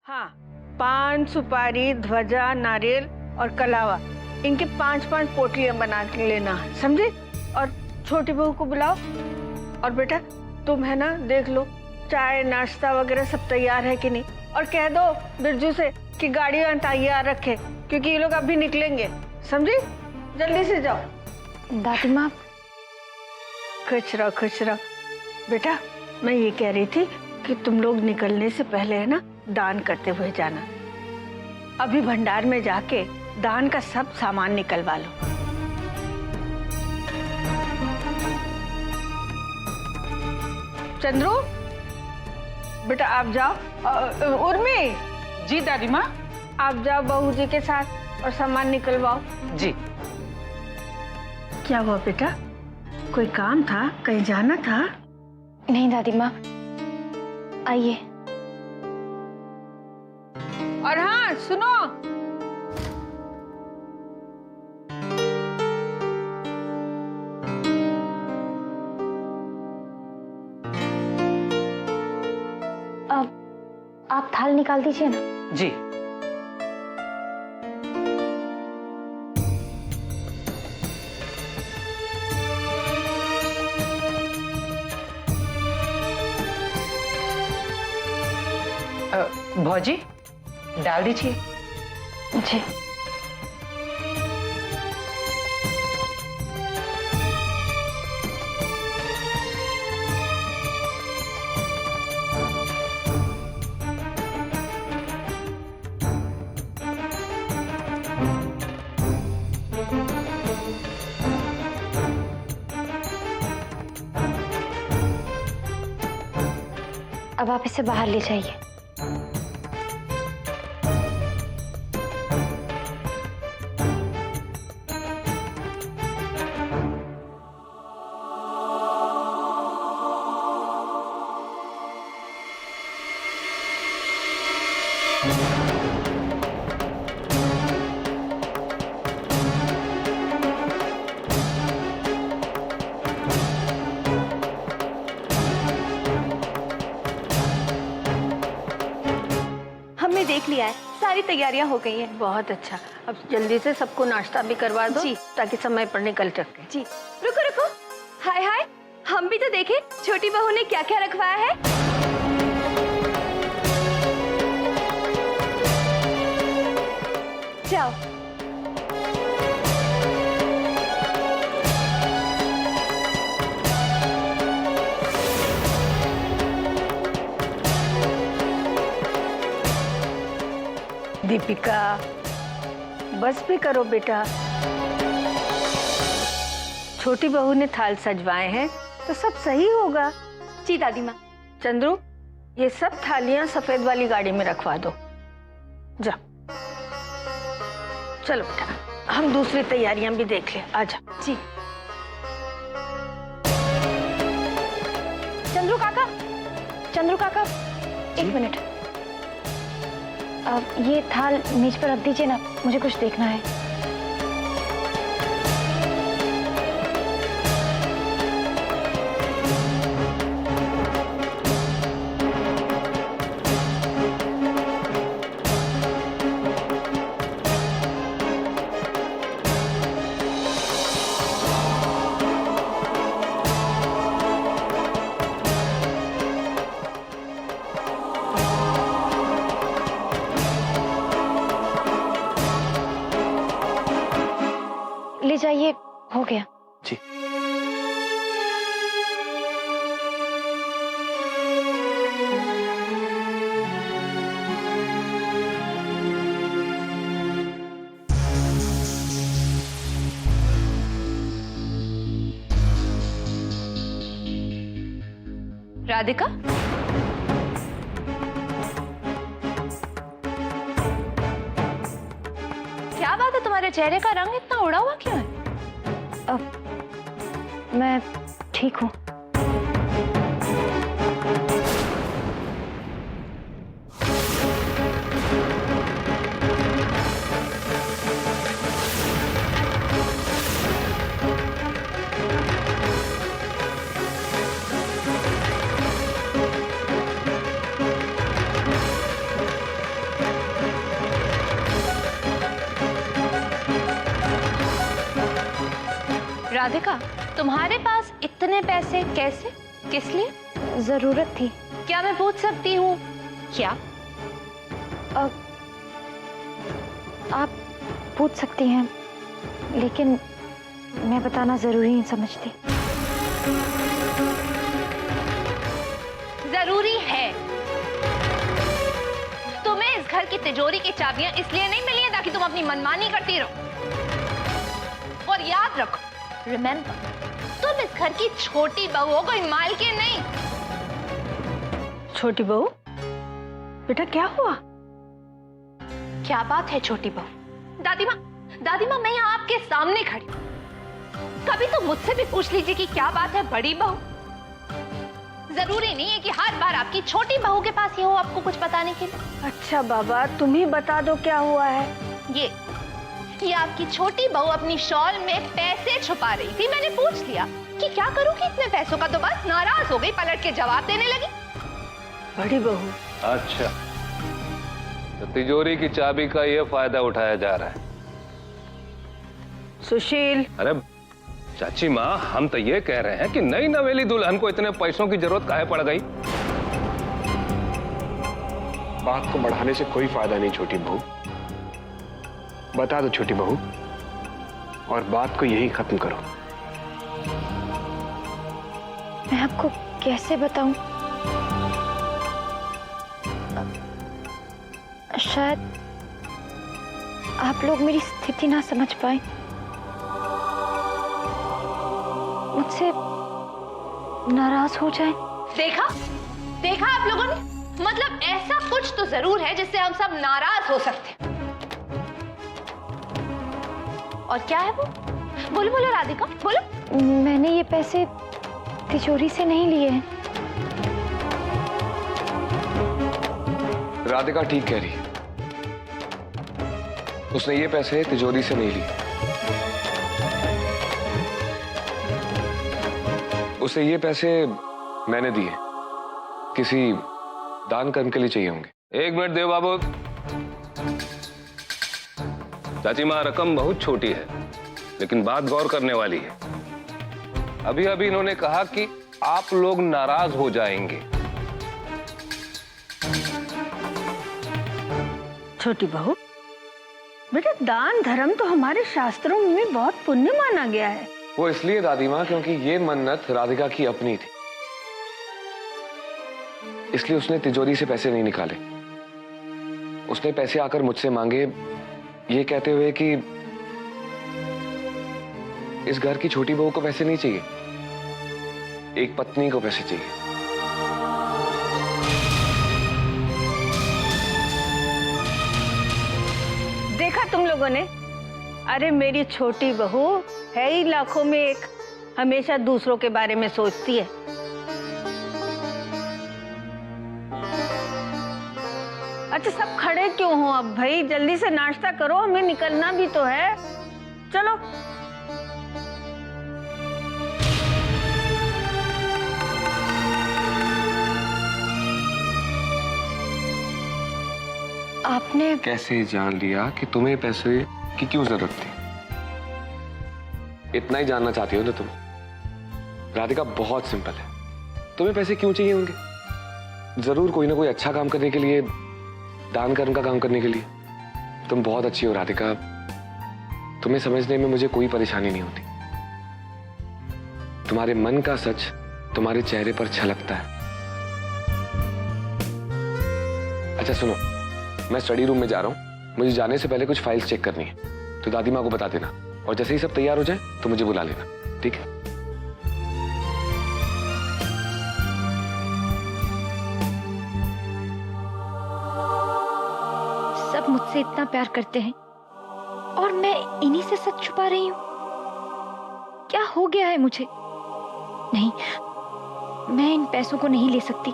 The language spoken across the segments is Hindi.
हाँ, पान, सुपारी, ध्वजा, नारियल और कलावा, इनके 5-5 पोटलियां बना के लेना, समझे? और छोटी बहू को बुलाओ। और बेटा तुम है ना, देख लो चाय नाश्ता वगैरह सब तैयार है कि नहीं, और कह दो बिरजू से कि गाड़ी तैयार रखे, क्योंकि ये लोग अभी निकलेंगे, समझी? जल्दी से जाओ। दादी माँ। खुश रहो खुश रहो। बेटा मैं ये कह रही थी कि तुम लोग निकलने से पहले है ना, दान करते हुए जाना। अभी भंडार में जाके दान का सब सामान निकलवा लो। चंद्रू बेटा आप जाओ। उर्मी। जी दादी माँ। आप जाओ बहू जी के साथ और सामान निकलवाओ। जी। क्या हुआ बेटा, कोई काम था, कहीं जाना था? नहीं दादी माँ, आइए। और हाँ सुनो, अब आप थाल निकाल दीजिए ना। जी। भौजी डाल दीजिए। जी। अब आप इसे बाहर ले जाइए। हमने देख लिया है, सारी तैयारियां हो गई हैं। बहुत अच्छा। अब जल्दी से सबको नाश्ता भी करवा दो जी। ताकि समय पर निकल सके। जी। रुको रुको, हाय हाय, हम भी तो देखें छोटी बहू ने क्या क्या रखवाया है। जाओ। दीपिका बस भी करो बेटा, छोटी बहू ने थाल सजवाए हैं तो सब सही होगा। जी दादी माँ। चंद्रू ये सब थालियां सफेद वाली गाड़ी में रखवा दो। जा चलो बेटा, हम दूसरी तैयारियां भी देख लें। आजा। जी। चंद्रू काका, एक मिनट। अब ये थाल मेज पर रख दीजिए ना, मुझे कुछ देखना है। ले जाइए, हो गया। जी। राधिका, क्या बात है, तुम्हारे चेहरे का रंग इतना उड़ा हुआ क्यों है? अब मैं ठीक हूँ। राधिका, तुम्हारे पास इतने पैसे कैसे, किस लिए? जरूरत थी। क्या मैं पूछ सकती हूँ क्या? आप पूछ सकती हैं, लेकिन मैं बताना जरूरी नहीं समझती। जरूरी है। तुम्हें इस घर की तिजोरी की चाबियां इसलिए नहीं मिली है ताकि तुम अपनी मनमानी करती रहो। और याद रखो, रिमेंबर, तुम इस घर की छोटी बहू हो, कोई मालकिन नहीं। छोटी बहू, बेटा क्या हुआ? क्या बात है छोटी बहू? दादी माँ मैं यहाँ आपके सामने खड़ी हूँ। कभी तो मुझसे भी पूछ लीजिए कि क्या बात है बड़ी बहू। जरूरी नहीं है कि हर बार आपकी छोटी बहू के पास ही हो आपको कुछ बताने के लिए। अच्छा बाबा, तुम ही बता दो क्या हुआ है। ये आपकी छोटी बहू अपनी शॉल में पैसे छुपा रही थी। मैंने पूछ लिया कि क्या करूंगी इतने पैसों का, तो बस नाराज हो गई, पलट के जवाब देने लगी। बड़ी बहू, अच्छा, तो तिजोरी की चाबी का ये फायदा उठाया जा रहा है। सुशील, अरे चाची माँ, हम तो ये कह रहे हैं कि नई नवेली दुल्हन को इतने पैसों की जरूरत काहे पड़ गई? बात को बढ़ाने से कोई फायदा नहीं छोटी बहू। बता दो छोटी बहू, और बात को यही खत्म करो। मैं आपको कैसे बताऊं? शायद आप लोग मेरी स्थिति ना समझ पाए, मुझसे नाराज हो जाए। देखा आप लोगों ने, मतलब ऐसा कुछ तो जरूर है जिससे हम सब नाराज हो सकते हैं। और क्या है वो? बोलो राधिका, बोलो। मैंने ये पैसे तिजोरी से नहीं लिए हैं। राधिका ठीक कह रही है, उसने ये पैसे तिजोरी से नहीं लिए। उसे ये पैसे मैंने दिए, किसी दान कर्म के लिए चाहिए होंगे। एक मिनट देव बाबू। चाची माँ, रकम बहुत छोटी है, लेकिन बात गौर करने वाली है। अभी अभी इन्होंने कहा कि आप लोग नाराज हो जाएंगे। छोटी बहू, बेटा दान धर्म तो हमारे शास्त्रों में बहुत पुण्य माना गया है। वो इसलिए दादी माँ क्योंकि ये मन्नत राधिका की अपनी थी, इसलिए उसने तिजोरी से पैसे नहीं निकाले। उसने पैसे आकर मुझसे मांगे, ये कहते हुए कि इस घर की छोटी बहू को पैसे नहीं चाहिए, एक पत्नी को पैसे चाहिए। देखा तुम लोगों ने? अरे मेरी छोटी बहू है ही लाखों में एक, हमेशा दूसरों के बारे में सोचती है। अच्छा सब खड़े क्यों हो अब भाई? जल्दी से नाश्ता करो, हमें निकलना भी तो है। चलो। आपने कैसे जान लिया कि तुम्हें पैसे की क्यों जरूरत थी? इतना ही जानना चाहती हो ना तुम? राधिका बहुत सिंपल है, तुम्हें पैसे क्यों चाहिए होंगे? जरूर कोई ना कोई अच्छा काम करने के लिए, दान कर्म का काम करने के लिए। तुम बहुत अच्छी हो राधिका, तुम्हें समझने में मुझे कोई परेशानी नहीं होती। तुम्हारे मन का सच तुम्हारे चेहरे पर छलकता है। अच्छा सुनो, मैं स्टडी रूम में जा रहा हूं, मुझे जाने से पहले कुछ फाइल्स चेक करनी है, तो दादी माँ को बता देना, और जैसे ही सब तैयार हो जाए तो मुझे बुला लेना, ठीक है? सब मुझसे इतना प्यार करते हैं और मैं इन्हीं से सच छुपा रही हूँ। क्या हो गया है मुझे? नहीं, मैं इन पैसों को नहीं ले सकती।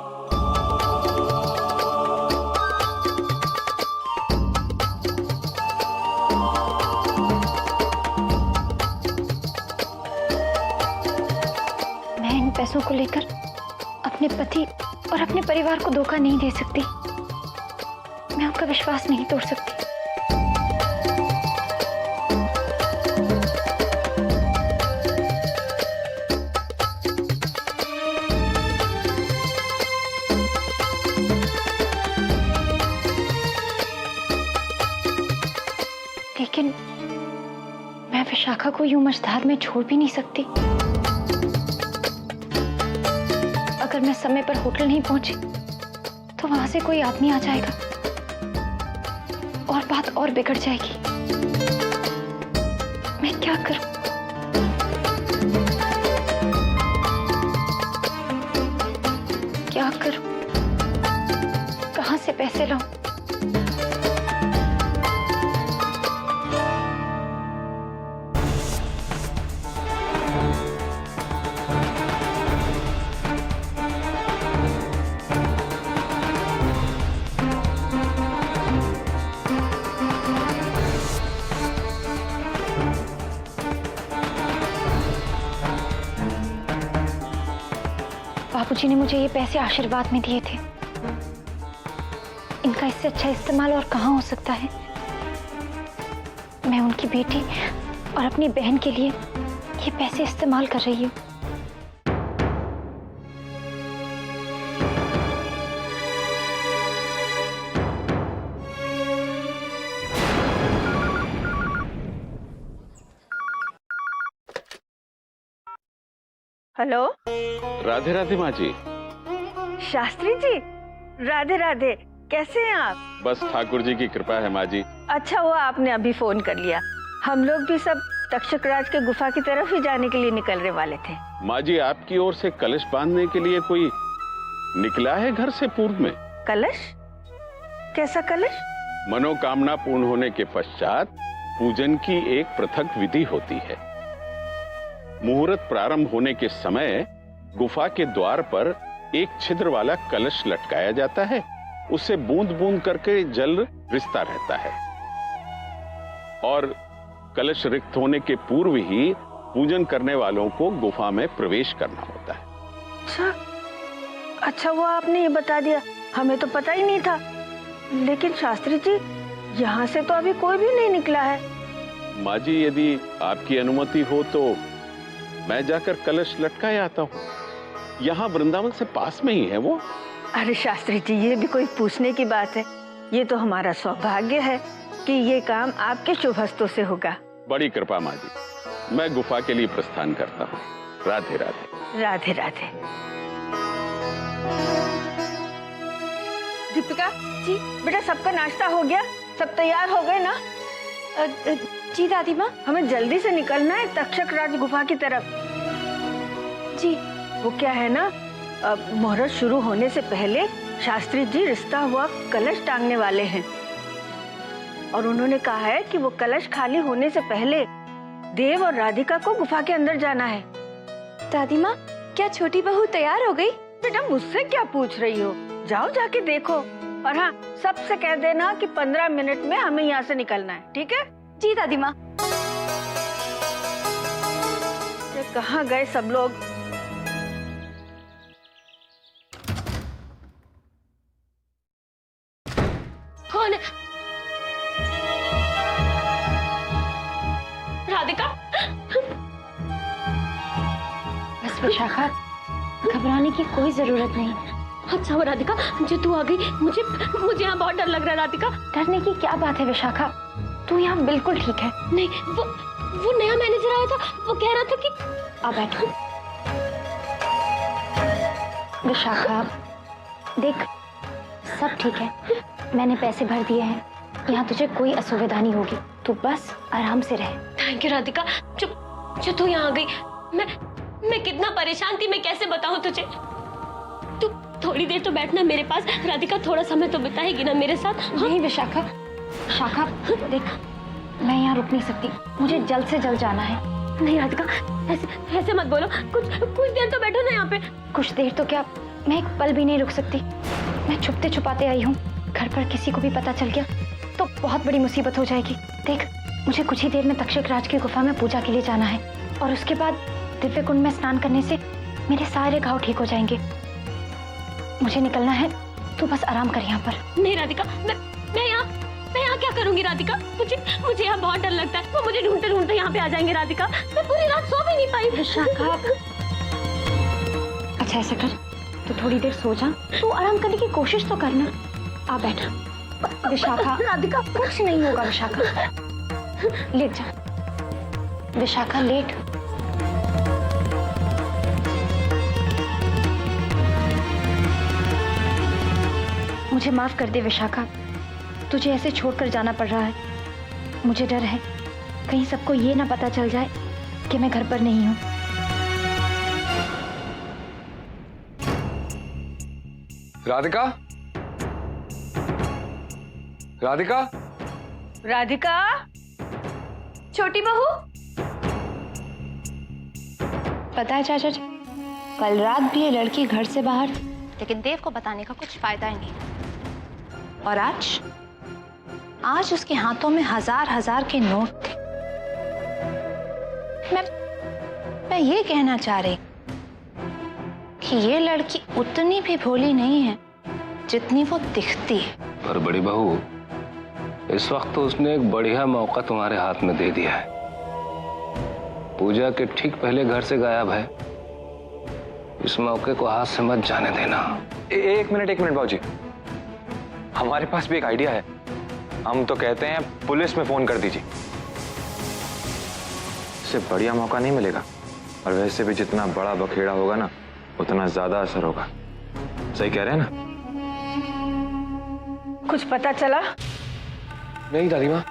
मैं इन पैसों को लेकर अपने पति और अपने परिवार को धोखा नहीं दे सकती। मैं उनका विश्वास नहीं तोड़ सकती। लेकिन मैं विशाखा को यूं मझधार में छोड़ भी नहीं सकती। अगर मैं समय पर होटल नहीं पहुंची तो वहां से कोई आदमी आ जाएगा और बात और बिगड़ जाएगी। मैं क्या करूं? क्या करूं? कहां से पैसे लाऊं? बाबूजी ने मुझे ये पैसे आशीर्वाद में दिए थे। इनका इससे अच्छा इस्तेमाल और कहाँ हो सकता है। मैं उनकी बेटी और अपनी बहन के लिए ये पैसे इस्तेमाल कर रही हूँ। हेलो राधे राधे माँ जी। शास्त्री जी, राधे राधे। कैसे हैं आप? बस ठाकुर जी की कृपा है माँ जी। अच्छा हुआ आपने अभी फोन कर लिया। हम लोग भी सब तक्षक राज के गुफा की तरफ ही जाने के लिए निकलने वाले थे। माँ जी, आपकी ओर से कलश बांधने के लिए कोई निकला है घर से पूर्व में? कलश? कैसा कलश? मनोकामना पूर्ण होने के पश्चात पूजन की एक पृथक विधि होती है। मुहूर्त प्रारंभ होने के समय गुफा के द्वार पर एक छिद्र वाला कलश लटकाया जाता है। उससे बूंद बूंद करके जल रिसता रहता है और कलश रिक्त होने के पूर्व ही पूजन करने वालों को गुफा में प्रवेश करना होता है। अच्छा वो आपने ये बता दिया, हमें तो पता ही नहीं था। लेकिन शास्त्री जी, यहाँ से तो अभी कोई भी नहीं निकला है। माँ जी, यदि आपकी अनुमति हो तो मैं जाकर कलश लटकाए आता हूँ। यहाँ वृंदावन से पास में ही है वो। अरे शास्त्री जी, ये भी कोई पूछने की बात है? ये तो हमारा सौभाग्य है कि ये काम आपके शुभ हस्तों से होगा। बड़ी कृपा माँ जी। मैं गुफा के लिए प्रस्थान करता हूँ। राधे राधे। राधे राधे। दीपिका जी, बेटा सबका नाश्ता हो गया? सब तैयार हो गए ना? जी दादी माँ। हमें जल्दी से निकलना है तक्षक राज गुफा की तरफ। जी। वो क्या है ना, मुहूर्त शुरू होने से पहले शास्त्री जी रिश्ता हुआ कलश टांगने वाले हैं और उन्होंने कहा है कि वो कलश खाली होने से पहले देव और राधिका को गुफा के अंदर जाना है। दादी माँ, क्या छोटी बहू तैयार हो गई? बेटा मुझसे क्या पूछ रही हो? जाओ जाके देखो। और हाँ, सबसे कह देना कि 15 मिनट में हमें यहाँ से निकलना है, ठीक है? जी दादी माँ। कहाँ गए सब लोग? कौन है? राधिका? बस विशाखा, घबराने की कोई जरूरत नहीं। अच्छा वो राधिका, जो तू आ गई, मुझे यहाँ बहुत डर लग रहा है राधिका। डरने की क्या बात है विशाखा, तू यहाँ बिल्कुल ठीक है। नहीं, वो नया मैनेजर आया था, वो कह रहा था कि आ बैठो। विशाखा देख, सब ठीक है, मैंने पैसे भर दिए हैं, यहाँ तुझे कोई असुविधा नहीं होगी, तू बस आराम से रह। Thank you Radhika. जो तू यहाँ आ गई, मैं कितना परेशान थी, मैं कैसे बताऊँ तुझे। तू थोड़ी देर तो बैठना मेरे पास राधिका, थोड़ा समय तो बिताएगी ना मेरे साथ? हाँ? नहीं विशाखा, शाखा देख, मैं यहाँ रुक नहीं सकती, मुझे जल्द से जल्द जाना है। नहीं राधिका, ऐसे मत बोलो, कुछ देर तो बैठो ना यहाँ पे। कुछ देर तो क्या, मैं एक पल भी नहीं रुक सकती। मैं छुपते छुपाते आई हूँ, घर पर किसी को भी पता चल गया तो बहुत बड़ी मुसीबत हो जाएगी। देख, मुझे कुछ ही देर में तक्षक राज की गुफा में पूजा के लिए जाना है और उसके बाद दिव्य कुंड में स्नान करने से मेरे सारे घाव ठीक हो जाएंगे। मुझे निकलना है, तू बस आराम कर यहाँ पर। नहीं राधिका, मैं यहाँ क्या करूंगी राधिका? मुझे यहाँ बहुत डर लगता है, वो मुझे ढूंढते ढूंढते यहाँ पे आ जाएंगे राधिका। मैं पूरी रात सो भी नहीं पाई। विशाखा, अच्छा ऐसा कर, तो थोड़ी देर सो जा, तू आराम करने की कोशिश तो करना। आ बैठ विशाखा। राधिका, कुछ नहीं होगा विशाखा, लेट जा। विशाखा लेट। मुझे माफ कर दे विशाखा, तुझे ऐसे छोड़कर जाना पड़ रहा है। मुझे डर है कहीं सबको ये ना पता चल जाए कि मैं घर पर नहीं हूँ। राधिका, राधिका, राधिका, छोटी बहू। पता है चाचा जी, कल रात भी ये लड़की घर से बाहर थी, लेकिन देव को बताने का कुछ फायदा ही नहीं। और आज उसके हाथों में हजार हजार के नोट थे। मैं ये कहना चाह रही कि ये लड़की उतनी भी भोली नहीं है जितनी वो दिखती है। पर बड़ी बहू, इस वक्त तो उसने एक बढ़िया मौका तुम्हारे हाथ में दे दिया है। पूजा के ठीक पहले घर से गायब है। इस मौके को हाथ से मत जाने देना। एक मिनट बाबूजी, हमारे पास भी एक आइडिया है। हम तो कहते हैं पुलिस में फोन कर दीजिए, इससे बढ़िया मौका नहीं मिलेगा। और वैसे भी जितना बड़ा बखेड़ा होगा ना, उतना ज्यादा असर होगा। सही कह रहे हैं ना? कुछ पता चला? नहीं दादी माँ,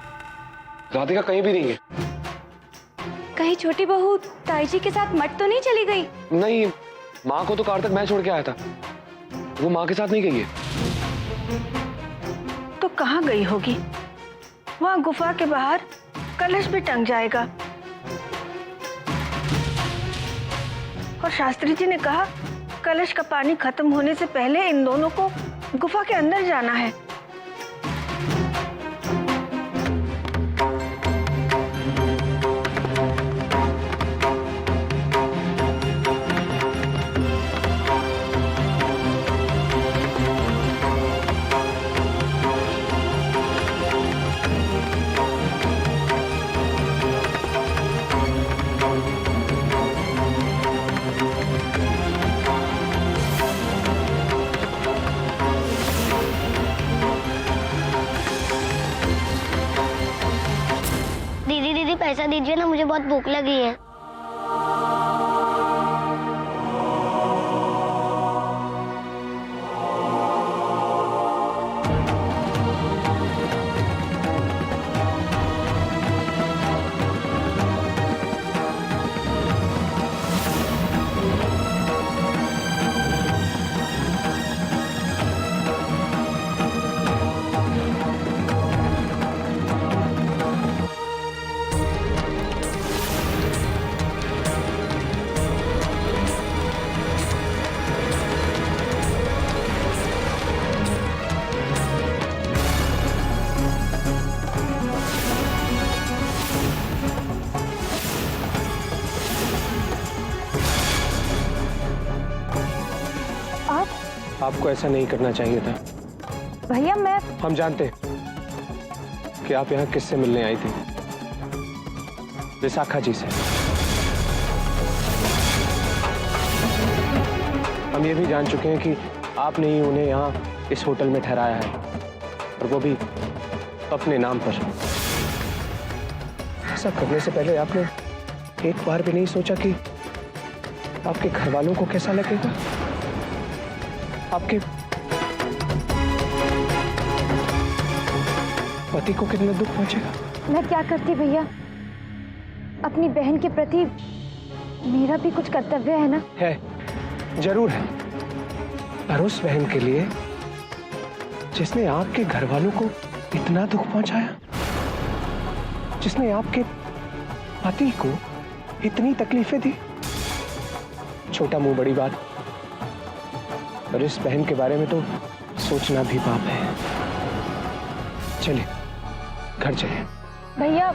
राधिका कहीं भी नहीं है। कहीं छोटी बहू ताई जी के साथ मट तो नहीं चली गई? नहीं, माँ को तो कार तक मैं छोड़ के आया था, वो माँ के साथ नहीं गई है। तो कहाँ गई होगी? वहां गुफा के बाहर कलश भी टंग जाएगा। और शास्त्री जी ने कहा कलश का पानी खत्म होने से पहले इन दोनों को गुफा के अंदर जाना है। दीदी पैसा दीजिए ना, मुझे बहुत भूख लगी है। आपको ऐसा नहीं करना चाहिए था। भैया मैं हम जानते हैं कि आप यहाँ किससे मिलने आई थी। विशाखा जी से। हम ये भी जान चुके हैं कि आपने ही उन्हें यहाँ इस होटल में ठहराया है, और वो भी अपने नाम पर। ऐसा करने से पहले आपने एक बार भी नहीं सोचा कि आपके घर वालों को कैसा लगेगा, आपके पति को कितना दुख पहुंचेगा। मैं क्या करती भैया, अपनी बहन के प्रति मेरा भी कुछ कर्तव्य है ना। है, जरूर है, पर उस बहन के लिए जिसने आपके घर वालों को इतना दुख पहुंचाया, जिसने आपके पति को इतनी तकलीफें दी। छोटा मुंह बड़ी बात, और इस बहन के बारे में तो सोचना भी पाप है। चलिए घर चलिए। भैया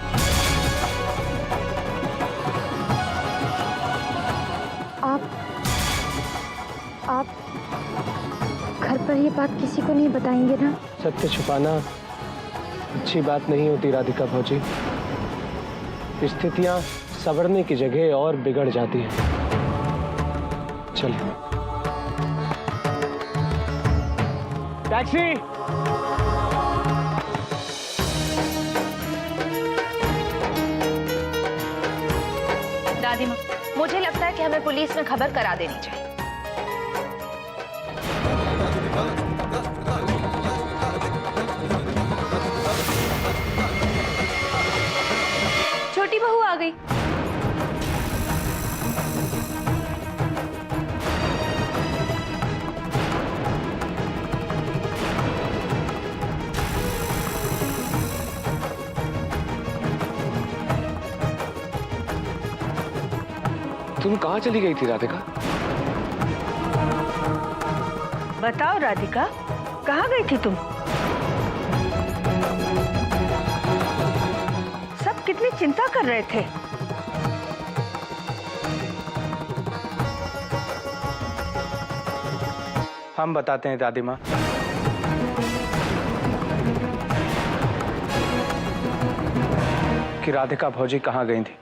आप घर पर ये बात किसी को नहीं बताएंगे ना? सत्य छुपाना अच्छी बात नहीं होती राधिका भौजी। स्थितियां संवरने की जगह और बिगड़ जाती हैं। चलिए। टैक्सी। दादी माँ, मुझे लगता है कि हमें पुलिस में खबर करा देनी चाहिए। छोटी बहू आ गई। तुम कहाँ चली गई थी राधिका? बताओ राधिका, कहाँ गई थी तुम? सब कितनी चिंता कर रहे थे। हम बताते हैं दादी माँ। कि राधिका भौजी कहाँ गई थी।